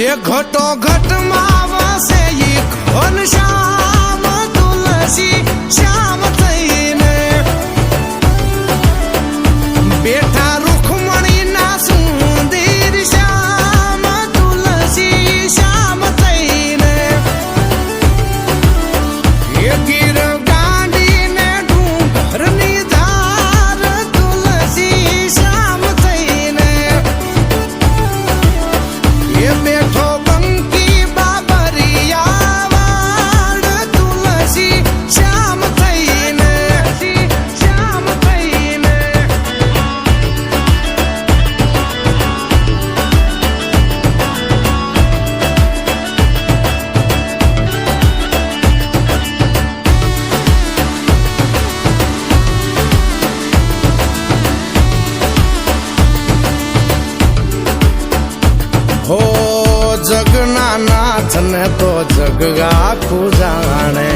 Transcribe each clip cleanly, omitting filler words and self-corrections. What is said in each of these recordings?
જે ઘટો ઘટમાં વસે ઈ ઘન શ્યામ તુલસી શ્યામ થઈને બેઠા રૂખમણીના સુંદર શ્યામ તુલસી શ્યામ થઈને એ ગીર ગાંડીને ડુંગરની ધાર તુલસી શ્યામ થઈને એ બેઠો બંકી બાબરિયા વાડ તુલસી શ્યામ થઈને શ્યામ થઈને હો જગના નાથ ને તો જગ આખું જાણે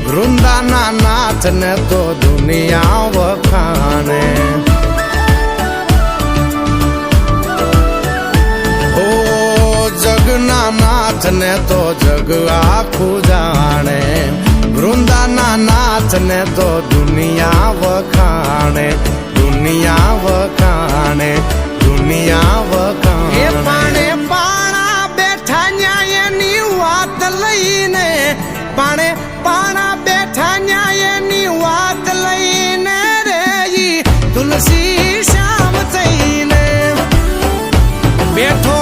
વૃંદાના નાથ ને તો દુનિયા વખાણે હો જગના નાથ ને તો જગ આખું જાણે વૃંદાના નાથ ને તો દુનિયા વખાણે દુનિયા વખાણે દુનિયા વખાણે પાણે પાણા બેઠા ન્યાયની વાત લઈને પાણે પાણા બેઠા ન્યાયની વાત લઈને રે ઈ તુલસી શ્યામ થઈને બેઠો